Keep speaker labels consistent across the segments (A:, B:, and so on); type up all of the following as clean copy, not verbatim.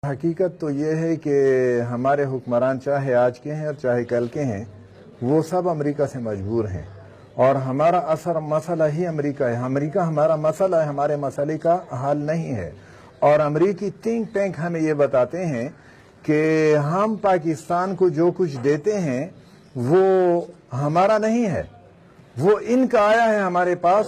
A: حقیقت تو یہ ہے کہ ہمارے حکمران چاہے آج کے ہیں اور چاہے کل کے ہیں، وہ سب امریکہ سے مجبور ہیں، اور ہمارا اثر مسئلہ ہی امریکہ ہے۔ امریکہ ہمارا مسئلہ ہے، ہمارے مسئلے کا حل نہیں ہے۔ اور امریکی تھنک ٹینک ہمیں یہ بتاتے ہیں کہ ہم پاکستان کو جو کچھ دیتے ہیں وہ ہمارا نہیں ہے، وہ ان کا آیا ہے ہمارے پاس،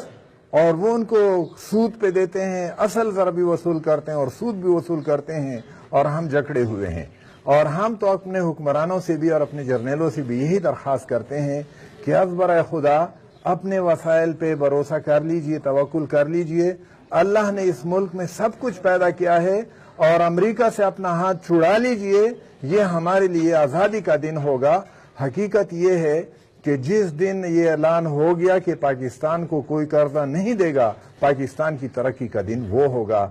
A: اور وہ ان کو سود پہ دیتے ہیں، اصل ذرا بھی وصول کرتے ہیں اور سود بھی وصول کرتے ہیں، اور ہم جکڑے ہوئے ہیں۔ اور ہم تو اپنے حکمرانوں سے بھی اور اپنے جرنیلوں سے بھی یہی درخواست کرتے ہیں کہ از برائے خدا اپنے وسائل پہ بھروسہ کر لیجئے، توکل کر لیجئے۔ اللہ نے اس ملک میں سب کچھ پیدا کیا ہے، اور امریکہ سے اپنا ہاتھ چھڑا لیجئے، یہ ہمارے لیے آزادی کا دن ہوگا۔ حقیقت یہ ہے کہ جس دن یہ اعلان ہو گیا کہ پاکستان کو کوئی قرضہ نہیں دے گا، پاکستان کی ترقی کا دن وہ ہوگا۔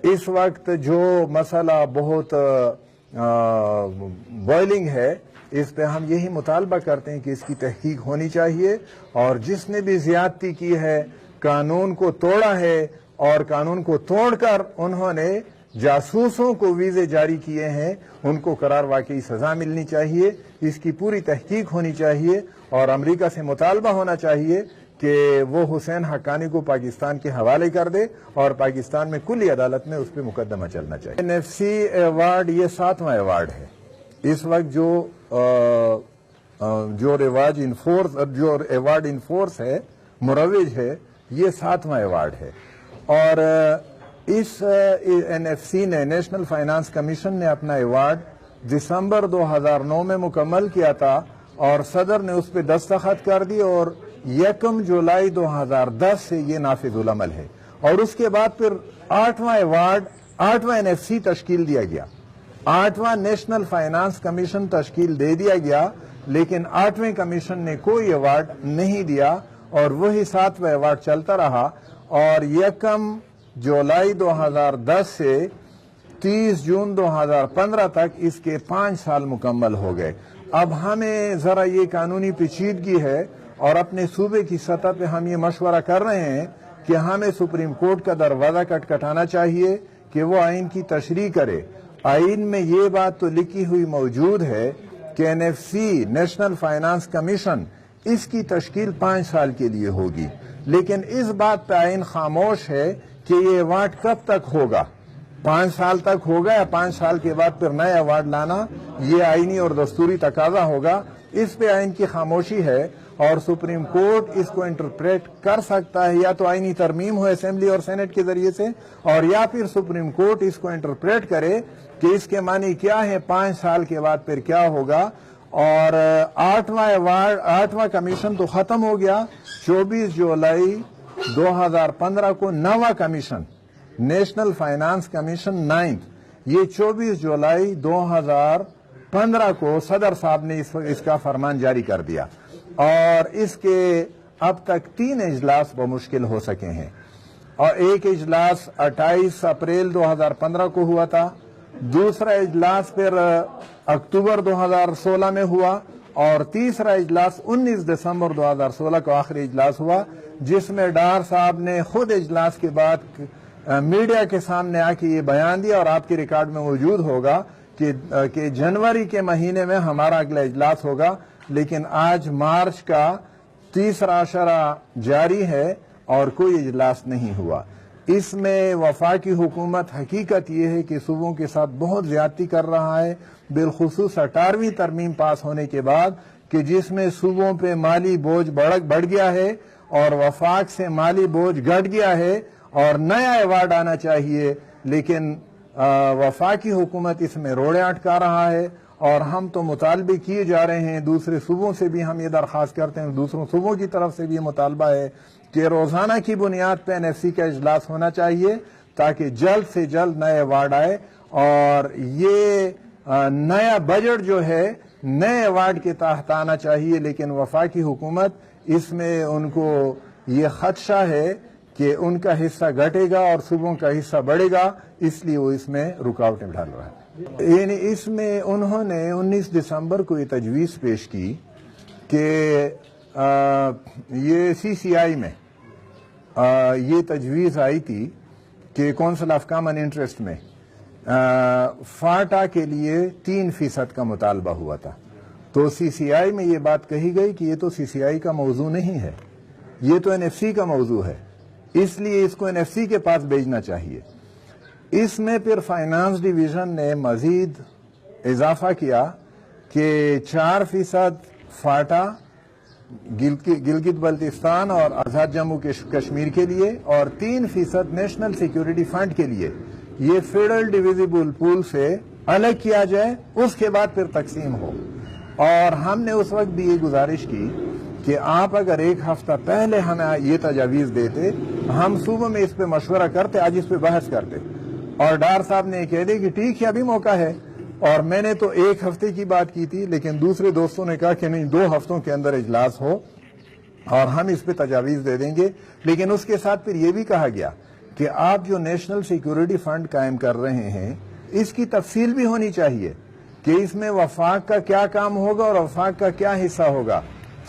A: اس وقت جو مسئلہ بہت بوائلنگ ہے، اس پہ ہم یہی مطالبہ کرتے ہیں کہ اس کی تحقیق ہونی چاہیے، اور جس نے بھی زیادتی کی ہے، قانون کو توڑا ہے، اور قانون کو توڑ کر انہوں نے جاسوسوں کو ویزے جاری کیے ہیں، ان کو قرار واقعی سزا ملنی چاہیے، اس کی پوری تحقیق ہونی چاہیے، اور امریکہ سے مطالبہ ہونا چاہیے کہ وہ حسین حقانی کو پاکستان کے حوالے کر دے، اور پاکستان میں کلی عدالت میں اس پہ مقدمہ چلنا چاہیے۔ NFC ایوارڈ یہ 7واں ایوارڈ ہے۔ اس وقت جو ایوارڈ انفورس ہے، مروج ہے، یہ 7واں ایوارڈ ہے۔ اور اس NFC نے، نیشنل فائنانس کمیشن نے اپنا ایوارڈ دسمبر 2009 میں مکمل کیا تھا، اور صدر نے اس پہ دستخط کر دی، اور 1 جولائی 2010 سے یہ نافذ العمل ہے۔ اور اس کے بعد پھر 8واں ایوارڈ، 8واں NFC تشکیل دیا گیا، 8واں نیشنل فائنانس کمیشن تشکیل دے دیا گیا، لیکن 8ویں کمیشن نے کوئی ایوارڈ نہیں دیا، اور وہی 7واں ایوارڈ چلتا رہا، اور 1 جولائی 2010 سے 30 جون 2015 تک اس کے 5 سال مکمل ہو گئے۔ اب ہمیں ذرا یہ قانونی پیچیدگی ہے، اور اپنے صوبے کی سطح پہ ہم یہ مشورہ کر رہے ہیں کہ ہمیں سپریم کورٹ کا دروازہ کھٹکھٹانا چاہیے کہ وہ آئین کی تشریح کرے۔ آئین میں یہ بات تو لکھی ہوئی موجود ہے کہ NFC، نیشنل فائنانس کمیشن، اس کی تشکیل 5 سال کے لیے ہوگی، لیکن اس بات پہ آئین خاموش ہے کہ یہ ایوارڈ کب تک ہوگا، 5 سال تک ہوگا یا 5 سال کے بعد پھر نیا ایوارڈ لانا، یہ آئینی اور دستوری تقاضا ہوگا۔ اس پہ آئین کی خاموشی ہے، اور سپریم کورٹ اس کو انٹرپریٹ کر سکتا ہے، یا تو آئینی ترمیم ہو اسمبلی اور سینٹ کے ذریعے سے، اور یا پھر سپریم کورٹ اس کو انٹرپریٹ کرے کہ اس کے معنی کیا ہے، 5 سال کے بعد پھر کیا ہوگا۔ اور 8واں کمیشن تو ختم ہو گیا۔ 24 جولائی 2015 کو 9واں commission, national finance commission 9th، یہ 24 جولائی 2015 کو صدر صاحب نے اس کا فرمان جاری کر دیا، اور اس کے اب تک 3 اجلاس بمشکل ہو سکے ہیں، اور ایک اجلاس 28 اپریل 2015 کو ہوا تھا، دوسرا اجلاس پھر اکتوبر 2016 میں ہوا، اور تیسرا اجلاس 19 دسمبر 2016 کو آخری اجلاس ہوا، جس میں ڈار صاحب نے خود اجلاس کے بعد میڈیا کے سامنے آ کے یہ بیان دیا، اور آپ کے ریکارڈ میں موجود ہوگا کہ جنوری کے مہینے میں ہمارا اگلا اجلاس ہوگا، لیکن آج مارچ کا 3 عشرہ جاری ہے اور کوئی اجلاس نہیں ہوا۔ اس میں وفاقی حکومت، حقیقت یہ ہے کہ صوبوں کے ساتھ بہت زیادتی کر رہا ہے، بالخصوص 18ویں ترمیم پاس ہونے کے بعد، کہ جس میں صوبوں پہ مالی بوجھ بڑھ گیا ہے، اور وفاق سے مالی بوجھ گھٹ گیا ہے، اور نیا ایوارڈ آنا چاہیے، لیکن وفاقی حکومت اس میں روڑے اٹکا رہا ہے۔ اور ہم تو مطالبے کیے جا رہے ہیں، دوسرے صوبوں سے بھی ہم یہ درخواست کرتے ہیں، دوسروں صوبوں کی طرف سے بھی یہ مطالبہ ہے کہ روزانہ کی بنیاد پہ NFC کا اجلاس ہونا چاہیے، تاکہ جلد سے جلد نئے ایوارڈ آئے، اور یہ نیا بجٹ جو ہے نئے ایوارڈ کے تحت آنا چاہیے۔ لیکن وفاقی حکومت، اس میں ان کو یہ خدشہ ہے کہ ان کا حصہ گھٹے گا اور صوبوں کا حصہ بڑھے گا، اس لیے وہ اس میں رکاوٹیں ڈال رہا ہے۔ یعنی اس میں انہوں نے 19 دسمبر کو یہ تجویز پیش کی کہ یہ CCI میں یہ تجویز آئی تھی کہ کونسل آف کامن انٹرسٹ میں فاٹا کے لیے 3% کا مطالبہ ہوا تھا، تو سی سی آئی میں یہ بات کہی گئی کہ یہ تو سی سی آئی کا موضوع نہیں ہے، یہ تو این ایف سی کا موضوع ہے، اس لیے اس کو این ایف سی کے پاس بھیجنا چاہیے۔ اس میں پھر فائنانس ڈویژن نے مزید اضافہ کیا کہ 4% فاٹا گلگت بلتستان اور آزاد جموں کشمیر کے لیے اور 3% نیشنل سیکیورٹی فنڈ کے لیے یہ فیڈرل ڈویزیبل پول سے الگ کیا جائے، اس کے بعد پھر تقسیم ہو۔ اور ہم نے اس وقت بھی یہ گزارش کی کہ آپ اگر ایک ہفتہ پہلے ہمیں یہ تجاویز دیتے، ہم صوبہ میں اس پہ مشورہ کرتے، آج اس پہ بحث کرتے، اور ڈار صاحب نے کہہ دیا کہ ٹھیک ہے ابھی موقع ہے، اور میں نے تو 1 ہفتے کی بات کی تھی، لیکن دوسرے دوستوں نے کہا کہ نہیں 2 ہفتوں کے اندر اجلاس ہو اور ہم اس پہ تجاویز دے دیں گے۔ لیکن اس کے ساتھ پھر یہ بھی کہا گیا کہ آپ جو نیشنل سیکیورٹی فنڈ قائم کر رہے ہیں اس کی تفصیل بھی ہونی چاہیے کہ اس میں وفاق کا کیا کام ہوگا اور وفاق کا کیا حصہ ہوگا،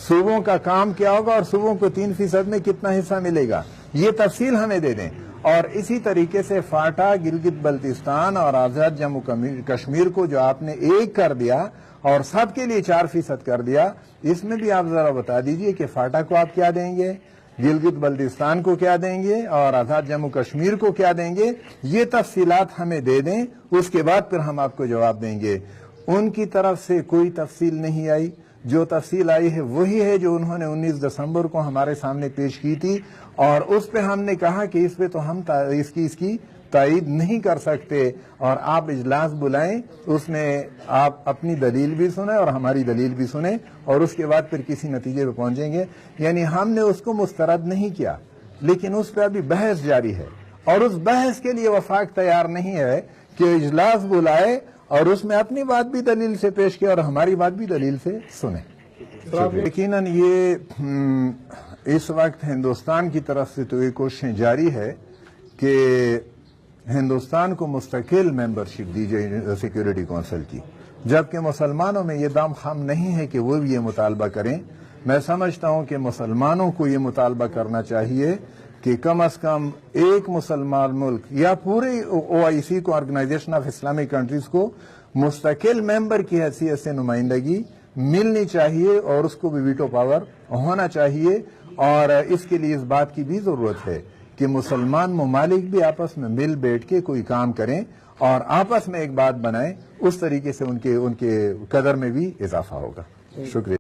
A: صوبوں کا کام کیا ہوگا اور صوبوں کو 3% میں کتنا حصہ ملے گا، یہ تفصیل ہمیں دے دیں۔ اور اسی طریقے سے فاٹا گلگت بلتستان اور آزاد جموں کشمیر کو جو آپ نے 1 کر دیا اور سب کے لیے 4% کر دیا، اس میں بھی آپ ذرا بتا دیجئے کہ فاٹا کو آپ کیا دیں گے، گلگت بلتستان کو کیا دیں گے اور آزاد جموں کشمیر کو کیا دیں گے، یہ تفصیلات ہمیں دے دیں، اس کے بعد پھر ہم آپ کو جواب دیں گے۔ ان کی طرف سے کوئی تفصیل نہیں آئی، جو تفصیل آئی ہے وہی ہے جو انہوں نے 19 دسمبر کو ہمارے سامنے پیش کی تھی، اور اس پہ ہم نے کہا کہ اس پہ تو ہم اس کی تائید نہیں کر سکتے، اور آپ اجلاس بلائیں، اس میں آپ اپنی دلیل بھی سنیں اور ہماری دلیل بھی سنیں، اور اس کے بعد پھر کسی نتیجے پہ پہنچیں گے۔ یعنی ہم نے اس کو مسترد نہیں کیا، لیکن اس پہ ابھی بحث جاری ہے، اور اس بحث کے لیے وفاق تیار نہیں ہے کہ اجلاس بلائے اور اس میں اپنی بات بھی دلیل سے پیش کیا اور ہماری بات بھی دلیل سے سنیں۔ یقیناً یہ اس وقت ہندوستان کی طرف سے تو یہ کوششیں جاری ہے کہ ہندوستان کو مستقل ممبرشپ دی جائے سیکیورٹی کونسل کی، جبکہ مسلمانوں میں یہ دم خم نہیں ہے کہ وہ بھی یہ مطالبہ کریں۔ میں سمجھتا ہوں کہ مسلمانوں کو یہ مطالبہ کرنا چاہیے کہ کم از کم ایک مسلمان ملک یا پورے OIC کو، آرگنائزیشن آف اسلامک کنٹریز کو، مستقل ممبر کی حیثیت سے نمائندگی ملنی چاہیے اور اس کو بھی ویٹو پاور ہونا چاہیے، اور اس کے لیے اس بات کی بھی ضرورت ہے کہ مسلمان ممالک بھی آپس میں مل بیٹھ کے کوئی کام کریں اور آپس میں ایک بات بنائیں، اس طریقے سے ان کے قدر میں بھی اضافہ ہوگا۔ شکریہ۔